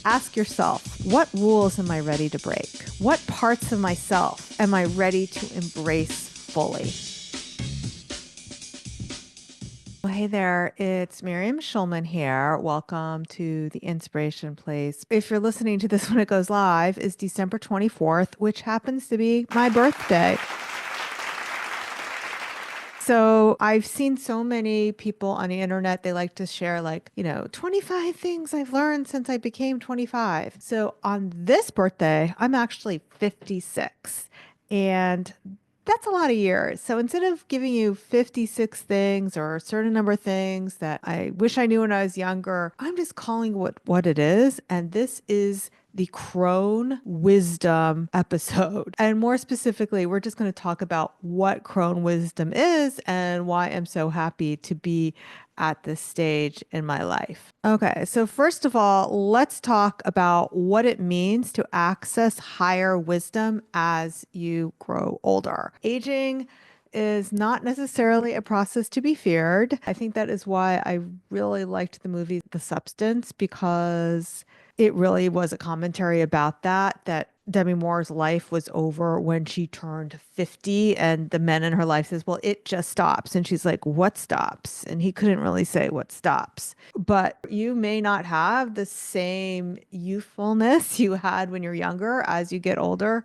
Ask yourself, what rules am I ready to break? What parts of myself am I ready to embrace fully? Well, hey there, it's Miriam Schulman here. Welcome to the Inspiration Place. If you're listening to this when it goes live, is December 24th, which happens to be my birthday. So I've seen so many people on the internet, they like to share 25 things I've learned since I became 25. So on this birthday, I'm actually 56. And that's a lot of years. So instead of giving you 56 things or a certain number of things that I wish I knew when I was younger, I'm just calling what it is. And this is the Crone wisdom episode. And more specifically, we're just going to talk about what Crone wisdom is and why I'm so happy to be at this stage in my life. Okay, so first of all, let's talk about what it means to access higher wisdom as you grow older. Aging is not necessarily a process to be feared. I think that is why I really liked the movie The Substance, because it really was a commentary about that Demi Moore's life was over when she turned 50 and the men in her life says, well, it just stops. And she's like, what stops? And he couldn't really say what stops. But you may not have the same youthfulness you had when you're younger as you get older,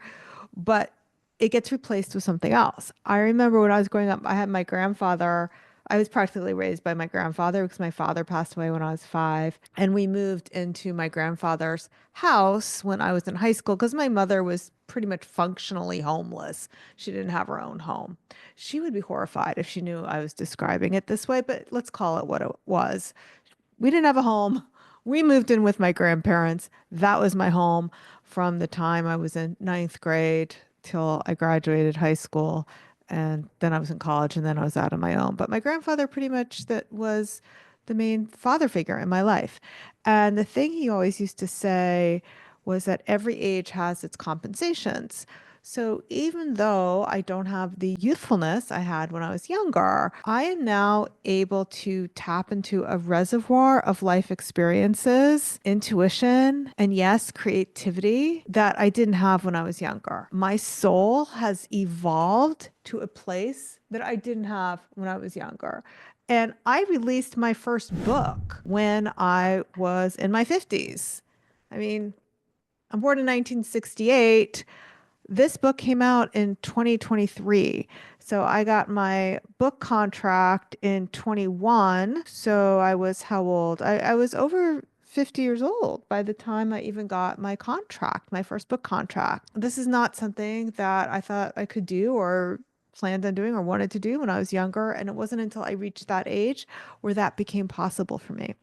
but it gets replaced with something else. I remember when I was growing up, I had my grandfather. I was practically raised by my grandfather because my father passed away when I was 5. And we moved into my grandfather's house when I was in high school because my mother was pretty much functionally homeless. She didn't have her own home. She would be horrified if she knew I was describing it this way, but let's call it what it was. We didn't have a home. We moved in with my grandparents. That was my home from the time I was in ninth grade till I graduated high school. And then I was in college and then I was out on my own. But my grandfather pretty much that was the main father figure in my life. And the thing he always used to say was that every age has its compensations. So even though I don't have the youthfulness I had when I was younger, I am now able to tap into a reservoir of life experiences, intuition, and yes, creativity that I didn't have when I was younger. My soul has evolved to a place that I didn't have when I was younger. And I released my first book when I was in my 50s. I mean, I'm born in 1968. This book came out in 2023. So I got my book contract in 21. So I was how old? I was over 50 years old by the time I even got my contract, my first book contract. This is not something that I thought I could do or planned on doing or wanted to do when I was younger. And it wasn't until I reached that age where that became possible for me.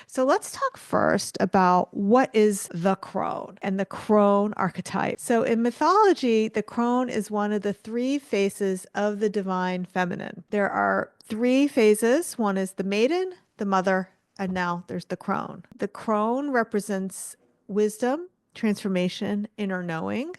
So let's talk first about what is the crone and the crone archetype. So in mythology, the crone is one of the 3 faces of the divine feminine. There are 3 phases. One is the maiden, the mother, and now there's the crone. The crone represents wisdom, transformation, inner knowing.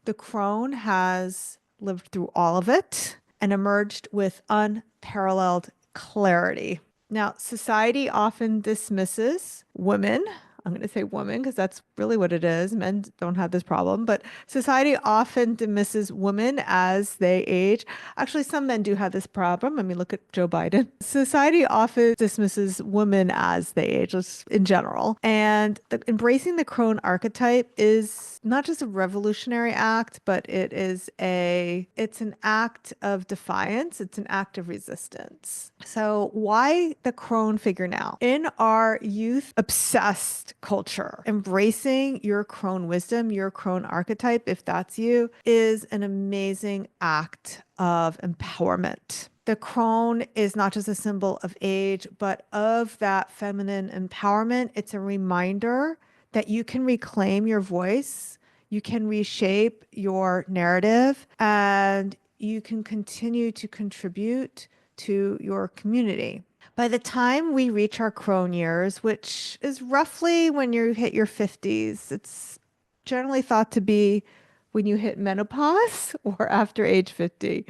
The crone has lived through all of it and emerged with unparalleled clarity. Now, society often dismisses women. I'm going to say women because that's really what it is. Men don't have this problem, but society often dismisses women as they age. Actually, some men do have this problem. I mean, look at Joe Biden. Society often dismisses women as they age, just in general. And embracing the crone archetype is not just a revolutionary act, but it's an act of defiance. It's an act of resistance. So why the crone figure now? In our youth obsessed culture, embracing your crone wisdom, your crone archetype, if that's you, is an amazing act of empowerment. The crone is not just a symbol of age, but of that feminine empowerment. It's a reminder that you can reclaim your voice, you can reshape your narrative, and you can continue to contribute to your community. By the time we reach our crone years, which is roughly when you hit your 50s, it's generally thought to be when you hit menopause or after age 50.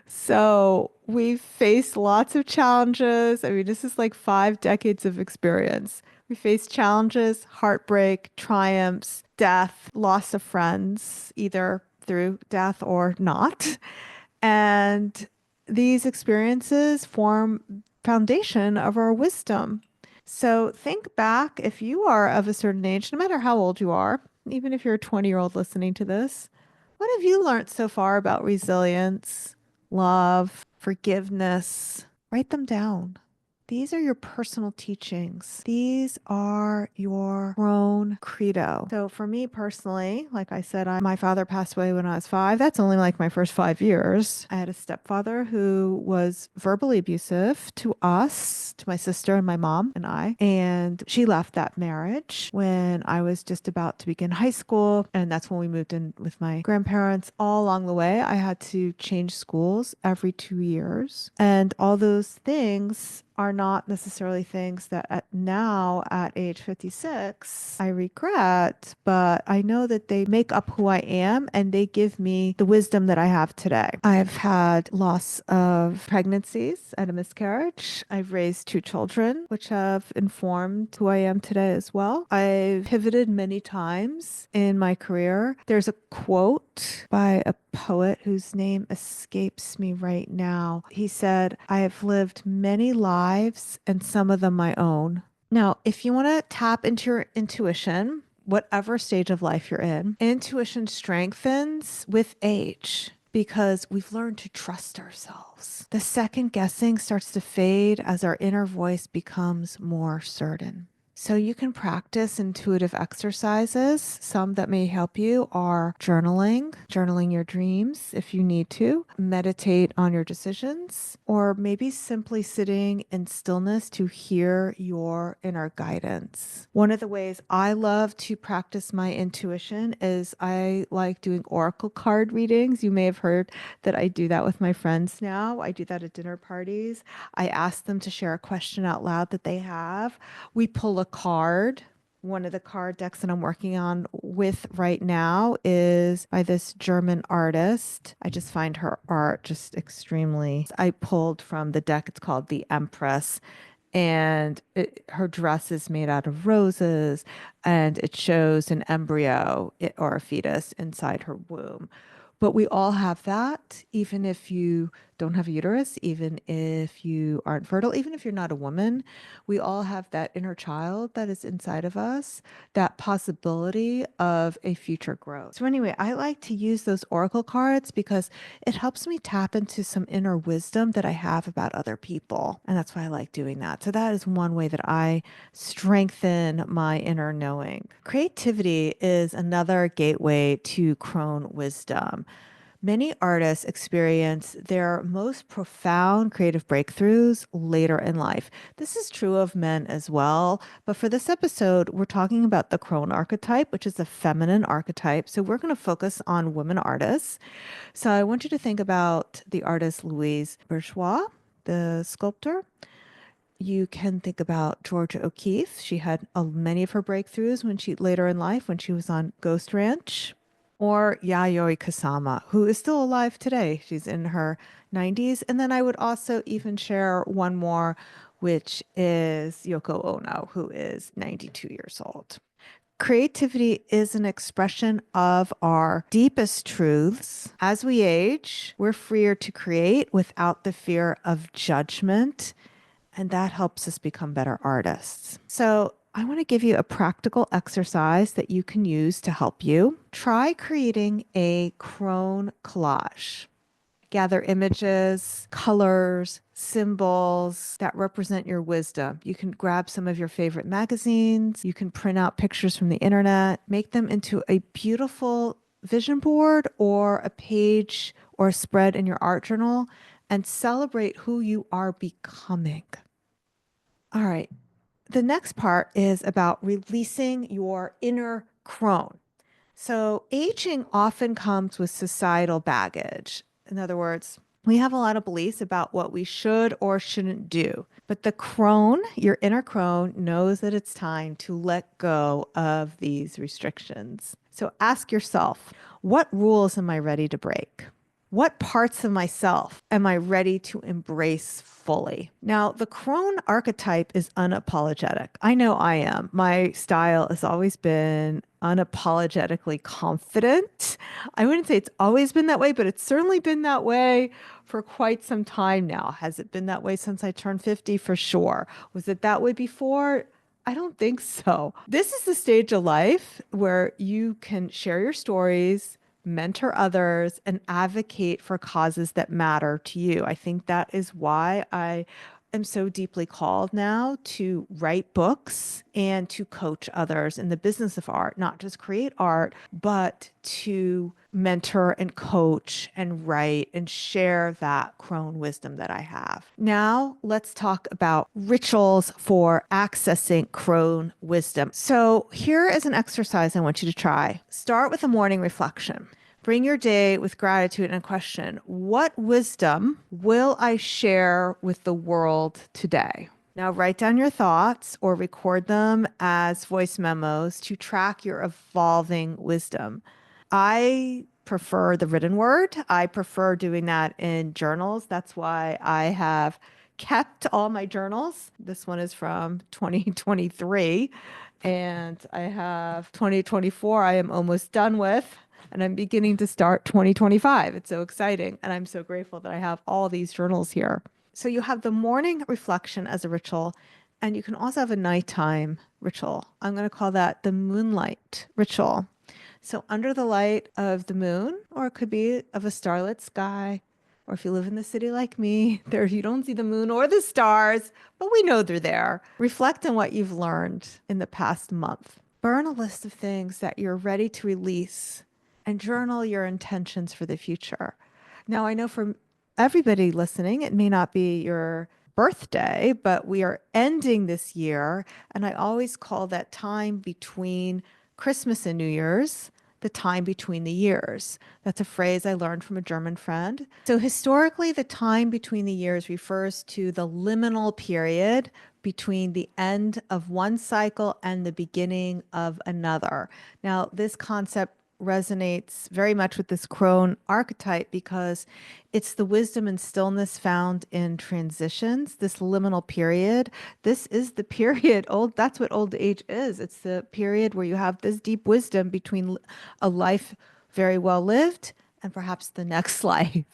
So we've faced lots of challenges. I mean, this is like 5 decades of experience. We face challenges, heartbreak, triumphs, death, loss of friends, either through death or not. And these experiences form foundation of our wisdom. So think back if you are of a certain age, no matter how old you are, even if you're a 20-year-old listening to this, what have you learned so far about resilience, love, forgiveness? Write them down. These are your personal teachings. These are your own credo. So for me personally, like I said, my father passed away when I was 5. That's only like my first 5 years. I had a stepfather who was verbally abusive to us, to my sister and my mom and I. And she left that marriage when I was just about to begin high school. And that's when we moved in with my grandparents. All along the way, I had to change schools every 2 years. And all those things are not necessarily things that now at age 56 I regret, but I know that they make up who I am and they give me the wisdom that I have today. I've had loss of pregnancies and a miscarriage. I've raised 2 children, which have informed who I am today as well. I've pivoted many times in my career. There's a quote by a poet whose name escapes me right now. He said, I have lived many lives and some of them my own. Now, if you want to tap into your intuition, whatever stage of life you're in, intuition strengthens with age because we've learned to trust ourselves. The second guessing starts to fade as our inner voice becomes more certain. So you can practice intuitive exercises. Some that may help you are journaling your dreams if you need to, meditate on your decisions, or maybe simply sitting in stillness to hear your inner guidance. One of the ways I love to practice my intuition is I like doing oracle card readings. You may have heard that I do that with my friends now. I do that at dinner parties. I ask them to share a question out loud that they have. We pull a card. One of the card decks that I'm working on with right now is by this German artist. I just find her art just extremely. I pulled from the deck, it's called The Empress, and her dress is made out of roses, and it shows an embryo or a fetus inside her womb. But we all have that, even if you don't have a uterus, even if you aren't fertile, even if you're not a woman, we all have that inner child that is inside of us, that possibility of a future growth. So anyway, I like to use those oracle cards because it helps me tap into some inner wisdom that I have about other people. And that's why I like doing that. So that is one way that I strengthen my inner knowing. Creativity is another gateway to Crone wisdom. Many artists experience their most profound creative breakthroughs later in life. This is true of men as well. But for this episode, we're talking about the Crone archetype, which is a feminine archetype. So we're going to focus on women artists. So I want you to think about the artist Louise Bourgeois, the sculptor. You can think about Georgia O'Keeffe. She had many of her breakthroughs when she later in life when she was on Ghost Ranch. Or Yayoi Kusama, who is still alive today. She's in her 90s. And then I would also even share one more, which is Yoko Ono, who is 92 years old. Creativity is an expression of our deepest truths. As we age, we're freer to create without the fear of judgment, and that helps us become better artists. So I want to give you a practical exercise that you can use to help you. Try creating a Crone collage. Gather images, colors, symbols that represent your wisdom. You can grab some of your favorite magazines. You can print out pictures from the internet, make them into a beautiful vision board or a page or a spread in your art journal, and celebrate who you are becoming. All right. The next part is about releasing your inner crone. So, aging often comes with societal baggage. In other words, we have a lot of beliefs about what we should or shouldn't do. But the crone, your inner crone, knows that it's time to let go of these restrictions. So, ask yourself, what rules am I ready to break? What parts of myself am I ready to embrace fully? Now, the crone archetype is unapologetic. I know I am. My style has always been unapologetically confident. I wouldn't say it's always been that way, but it's certainly been that way for quite some time now. Has it been that way since I turned 50? For sure. Was it that way before? I don't think so. This is the stage of life where you can share your stories, mentor others, and advocate for causes that matter to you. I think that is why I am so deeply called now to write books and to coach others in the business of art, not just create art, but to mentor and coach and write and share that crone wisdom that I have. Now, let's talk about rituals for accessing crone wisdom. So, here is an exercise I want you to try. Start with a morning reflection. Bring your day with gratitude and a question. What wisdom will I share with the world today? Now, write down your thoughts or record them as voice memos to track your evolving wisdom. I prefer the written word. I prefer doing that in journals. That's why I have kept all my journals. This one is from 2023, and I have 2024 I am almost done with. And I'm beginning to start 2025. It's so exciting. And I'm so grateful that I have all these journals here. So you have the morning reflection as a ritual, and you can also have a nighttime ritual. I'm going to call that the moonlight ritual. So under the light of the moon, or it could be of a starlit sky, or if you live in the city like me, there you don't see the moon or the stars, but we know they're there. Reflect on what you've learned in the past month. Burn a list of things that you're ready to release and journal your intentions for the future. Now, I know for everybody listening, it may not be your birthday, but we are ending this year. And I always call that time between Christmas and New Year's the time between the years. That's a phrase I learned from a German friend. So historically, the time between the years refers to the liminal period between the end of one cycle and the beginning of another. Now, this concept resonates very much with this crone archetype because it's the wisdom and stillness found in transitions, this liminal period. This is the period, that's what old age is. It's the period where you have this deep wisdom between a life very well lived and perhaps the next life.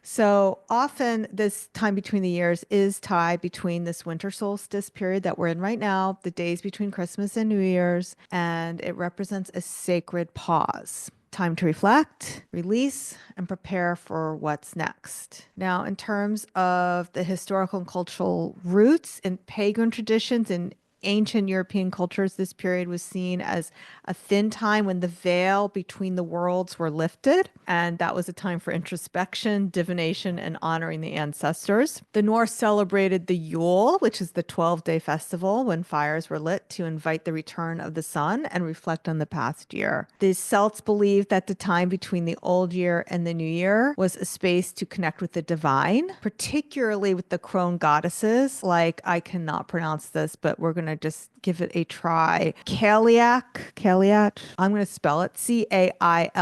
So often this time between the years is tied between this winter solstice period that we're in right now, the days between Christmas and New Year's, and it represents a sacred pause. Time to reflect, release, and prepare for what's next. Now, in terms of the historical and cultural roots in pagan traditions and ancient European cultures, this period was seen as a thin time when the veil between the worlds were lifted. And that was a time for introspection, divination, and honoring the ancestors. The Norse celebrated the Yule, which is the 12-day festival when fires were lit to invite the return of the sun and reflect on the past year. The Celts believed that the time between the old year and the new year was a space to connect with the divine, particularly with the crone goddesses. Like, I cannot pronounce this, but we're going to just give it a try. Cailleach. I'm going to spell it Cailleach,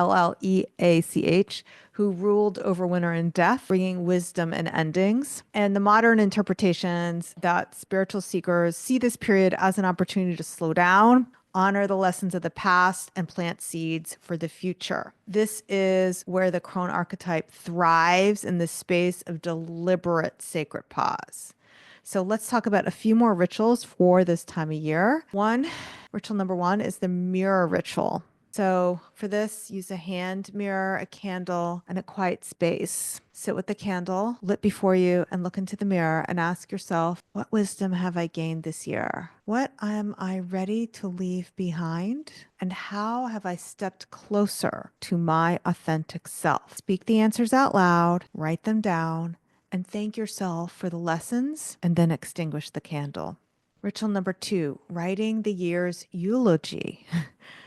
who ruled over winter and death, bringing wisdom and endings. And the modern interpretations that spiritual seekers see this period as an opportunity to slow down, honor the lessons of the past, and plant seeds for the future. This is where the crone archetype thrives in the space of deliberate sacred pause. So let's talk about a few more rituals for this time of year. Ritual number one is the mirror ritual. So for this, use a hand mirror, a candle, and a quiet space. Sit with the candle lit before you and look into the mirror and ask yourself, what wisdom have I gained this year? What am I ready to leave behind? And how have I stepped closer to my authentic self? Speak the answers out loud, write them down, and thank yourself for the lessons, and then extinguish the candle. Ritual number two, writing the year's eulogy.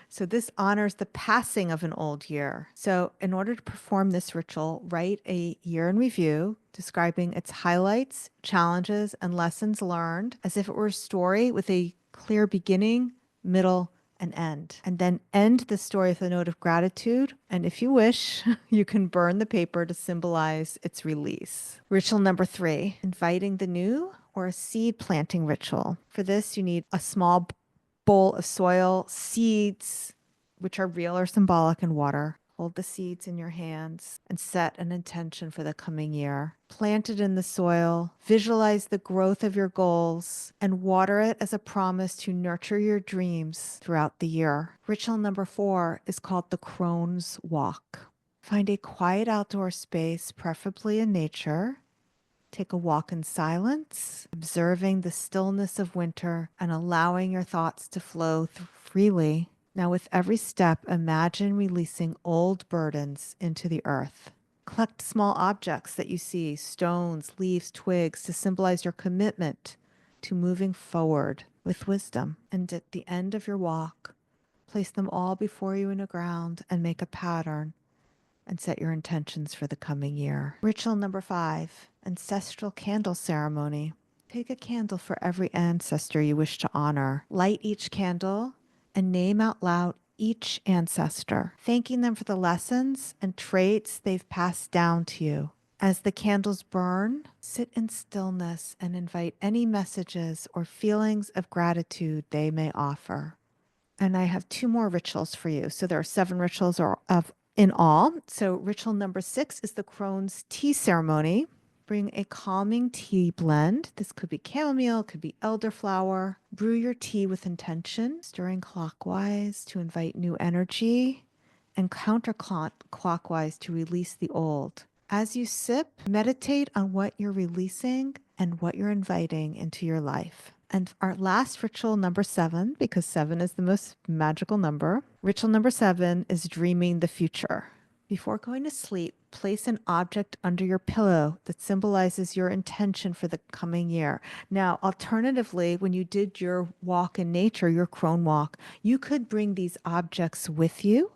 So this honors the passing of an old year. So in order to perform this ritual, write a year in review, describing its highlights, challenges, and lessons learned as if it were a story with a clear beginning, middle, and end. And then end the story with a note of gratitude. And if you wish, you can burn the paper to symbolize its release. Ritual number 3, inviting the new, or a seed planting ritual. For this, you need a small bowl of soil, seeds, which are real or symbolic, and water. Hold the seeds in your hands and set an intention for the coming year. Plant it in the soil, visualize the growth of your goals, and water it as a promise to nurture your dreams throughout the year. Ritual number 4 is called the Crone's Walk. Find a quiet outdoor space, preferably in nature. Take a walk in silence, observing the stillness of winter and allowing your thoughts to flow freely. Now, with every step, imagine releasing old burdens into the earth. Collect small objects that you see, stones, leaves, twigs, to symbolize your commitment to moving forward with wisdom. And at the end of your walk, place them all before you in the ground and make a pattern and set your intentions for the coming year. Ritual number 5, ancestral candle ceremony. Take a candle for every ancestor you wish to honor. Light each candle and name out loud each ancestor, thanking them for the lessons and traits they've passed down to you. As the candles burn, sit in stillness and invite any messages or feelings of gratitude they may offer. And I have 2 more rituals for you. So there are 7 rituals in all. So ritual number 6 is the Crone's tea ceremony. Bring a calming tea blend. This could be chamomile, could be elderflower. Brew your tea with intention, stirring clockwise to invite new energy and counterclockwise to release the old. As you sip, meditate on what you're releasing and what you're inviting into your life. And our last ritual, number 7, because 7 is the most magical number. Ritual number 7 is dreaming the future. Before going to sleep, place an object under your pillow that symbolizes your intention for the coming year. Now, alternatively, when you did your walk in nature, your crone walk, you could bring these objects with you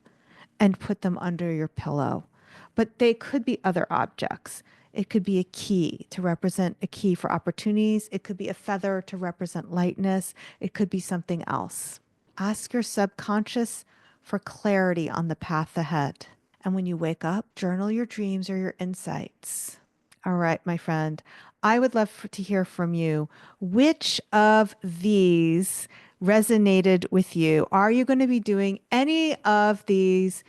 and put them under your pillow. But they could be other objects. It could be a key to represent a key for opportunities. It could be a feather to represent lightness. It could be something else. Ask your subconscious for clarity on the path ahead. And when you wake up, journal your dreams or your insights. All right, my friend, I would love to hear from you. Which of these resonated with you? Are you going to be doing any of these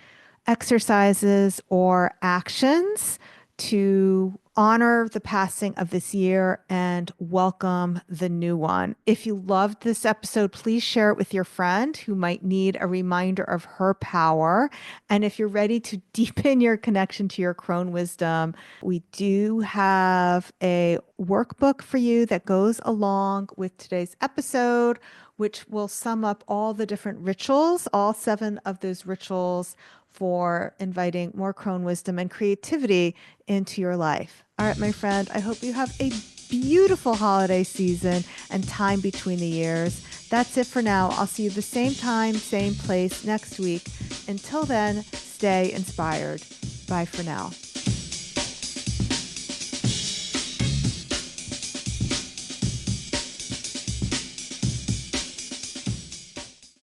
exercises or actions to honor the passing of this year and welcome the new one? If you loved this episode, please share it with your friend who might need a reminder of her power. And if you're ready to deepen your connection to your crone wisdom, we do have a workbook for you that goes along with today's episode, which will sum up all the different rituals, all 7 of those rituals for inviting more crone wisdom and creativity into your life. All right, my friend, I hope you have a beautiful holiday season and time between the years. That's it for now. I'll see you the same time, same place next week. Until then, stay inspired. Bye for now.